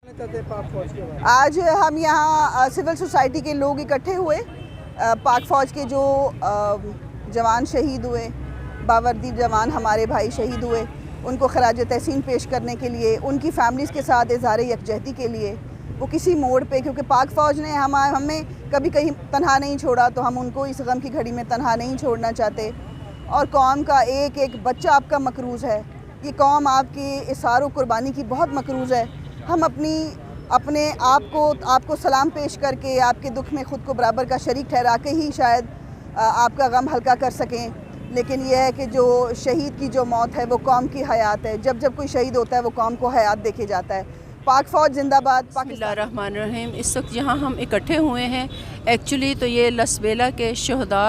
आज हम यहाँ सिविल सोसाइटी के लोग इकट्ठे हुए, पाक फ़ौज के जो जवान शहीद हुए, बावर्दी जवान हमारे भाई शहीद हुए, उनको खराज तहसीन पेश करने के लिए, उनकी फैमिलीज़ के साथ इज़हार यकजहती के लिए। वो किसी मोड़ पे, क्योंकि पाक फ़ौज ने हमें कभी कहीं तन्हा नहीं छोड़ा, तो हम उनको इस गम की घड़ी में तन्हा नहीं छोड़ना चाहते। और कौम का एक एक बच्चा आपका मकरूज़ है, ये कौम आपकी इसार व कुर्बानी की बहुत मकरूज़ है। हम अपने आपको सलाम पेश करके, आपके दुख में ख़ुद को बराबर का शरीक ठहरा के ही शायद आपका गम हल्का कर सकें। लेकिन यह है कि जो शहीद की जो मौत है वो कौम की हयात है। जब जब कोई शहीद होता है वो कौम को हयात देखे जाता है। पाक फ़ौज जिंदाबाद। बिस्मिल्लाहिर्रहमानिर्रहीम। इस वक्त यहाँ हम इकट्ठे हुए हैं एक्चुअली तो ये लसबेला के शहदा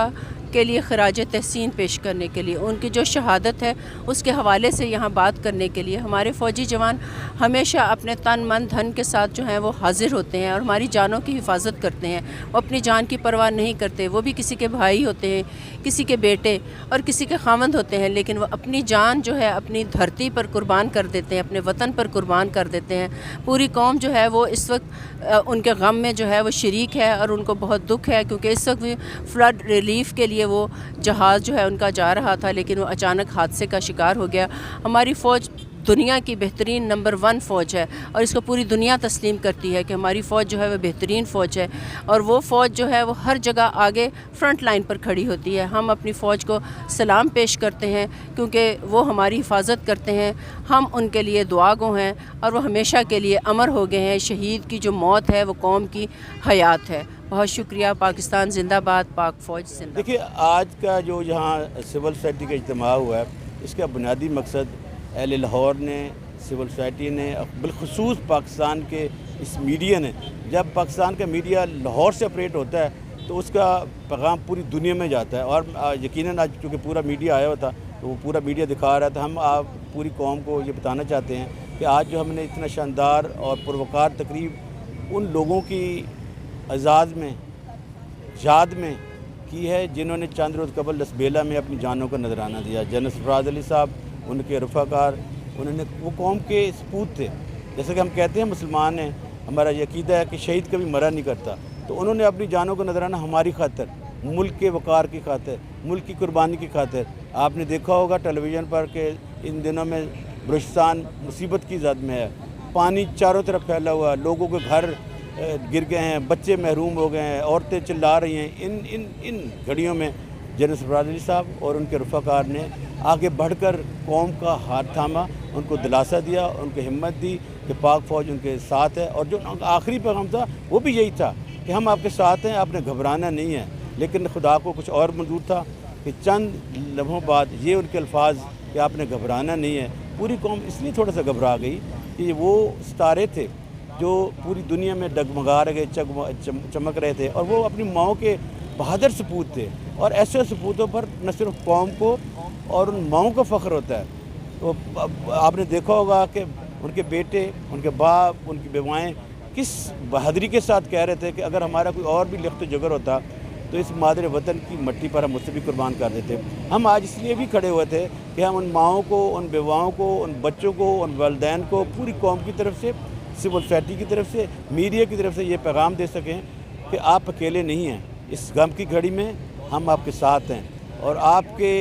के लिए खराज तहसीन पेश करने के लिए, उनकी जो शहादत है उसके हवाले से यहाँ बात करने के लिए। हमारे फ़ौजी जवान हमेशा अपने तन मन धन के साथ जो हैं वो हाजिर होते हैं और हमारी जानों की हिफाजत करते हैं। वो अपनी जान की परवाह नहीं करते। वो भी किसी के भाई होते हैं, किसी के बेटे और किसी के खामंद होते हैं, लेकिन वो अपनी जान जो है अपनी धरती पर कुर्बान कर देते हैं, अपने वतन पर कुर्बान कर देते हैं। पूरी कौम जो है वो इस वक्त उनके गम में जो है वो शरीक है और उनको बहुत दुख है, क्योंकि इस वक्त भी फ्लड रिलीफ़ के लिए वो जहाज़ जो है उनका जा रहा था, लेकिन वो अचानक हादसे का शिकार हो गया। हमारी फ़ौज दुनिया की बेहतरीन नंबर 1 फ़ौज है और इसको पूरी दुनिया तस्लीम करती है कि हमारी फ़ौज जो है वो बेहतरीन फ़ौज है और वो फ़ौज जो है वो हर जगह आगे फ्रंट लाइन पर खड़ी होती है। हम अपनी फ़ौज को सलाम पेश करते हैं क्योंकि वो हमारी हिफाजत करते हैं। हम उनके लिए दुआ गो हैं और वो हमेशा के लिए अमर हो गए हैं। शहीद की जो मौत है वो कौम की हयात है। बहुत शुक्रिया। पाकिस्तान जिंदाबाद, पाक फ़ौज जिंदाबाद। देखिए, आज का जो यहाँ सिविल सोसाइटी का इज्तिमा हुआ है, इसका बुनियादी मकसद अहले लाहौर ने, सिविल सोसाइटी ने, बिलखुसूस पाकिस्तान के इस मीडिया ने, जब पाकिस्तान का मीडिया लाहौर से ऑपरेट होता है तो उसका पैगाम पूरी दुनिया में जाता है। और यकीनन आज चूँकि पूरा मीडिया आया हुआ था तो वो पूरा मीडिया दिखा रहा था। हम आप पूरी कौम को ये बताना चाहते हैं कि आज जो हमने इतना शानदार और पुरवकार तकरीब उन लोगों की एजाज़ में, याद में की है जिन्होंने चंद रोज़ कबल लसबेला में अपनी जानों का नजराना दिया। जनरल सरफराज अली साहब, उनके रफ़ाकार, उन्होंने वो कौम के सपूत थे। जैसे कि हम कहते हैं मुसलमान हैं, हमारा ये अक़ीदा है कि शहीद कभी मरा नहीं करता, तो उन्होंने अपनी जानों का नजराना हमारी खातिर, मुल्क के वक़ार की खातिर, मुल्क की कुर्बानी की खातिर। आपने देखा होगा टेलीविज़न पर कि इन दिनों में बलूचिस्तान मुसीबत की ज़द में है, पानी चारों तरफ फैला हुआ, लोगों के घर गिर गए हैं, बच्चे महरूम हो गए हैं, औरतें चिल्ला रही हैं। इन घड़ियों में जनरल सरफराज अली साहब और उनके रफ़ाकार ने आगे बढ़कर कौम का हाथ थामा, उनको दिलासा दिया, उनको हिम्मत दी कि पाक फ़ौज उनके साथ है। और जो आखिरी पैगाम था वो भी यही था कि हम आपके साथ हैं, आपने घबराना नहीं है। लेकिन खुदा को कुछ और मंजूर था कि चंद लम्हों बाद ये उनके अल्फाज कि आपने घबराना नहीं है। पूरी कौम इसलिए थोड़ा सा घबरा गई कि वो सितारे थे जो पूरी दुनिया में डगमगा रहे, चमक रहे थे, और वो अपनी माओ के बहादुर सपूत थे। और ऐसे सपूतों पर न सिर्फ कौम को और उन माओं को फ़ख्र होता है। तो आपने देखा होगा कि उनके बेटे, उनके बाप, उनकी बेवाएँ किस बहादुरी के साथ कह रहे थे कि अगर हमारा कोई और भी लिफ्ट जगर होता तो इस मादर वतन की मट्टी पर हम मुझसे भी कुर्बान कर देते। हम आज इसलिए भी खड़े हुए थे कि हम उन माओं को, उन बेवाओं को, उन बच्चों को, उन वालिदैन को, पूरी कौम की तरफ से, सिविल सोसाइटी की तरफ से, मीडिया की तरफ से ये पैगाम दे सकें कि आप अकेले नहीं हैं। इस गम की घड़ी में हम आपके साथ हैं और आपके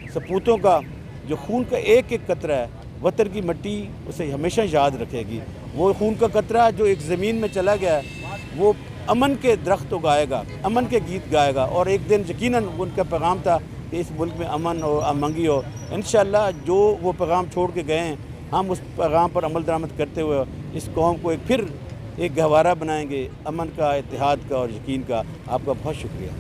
सपूतों का जो खून का एक एक कतरा है, वतन की मिट्टी उसे हमेशा याद रखेगी। वो खून का कतरा जो एक ज़मीन में चला गया है वो अमन के दरख्त उगाएगा, अमन के गीत गाएगा, और एक दिन यकीनन उनका पैगाम था कि इस मुल्क में अमन हो, अमंगी हो। इंशाअल्लाह जो वो पैगाम छोड़ के गए हैं, हम उस पैगाम पर अमल दरामद करते हुए इस कौम को फिर एक गहवारा बनाएंगे, अमन का, इत्तेहाद का और यकीन का। आपका बहुत शुक्रिया।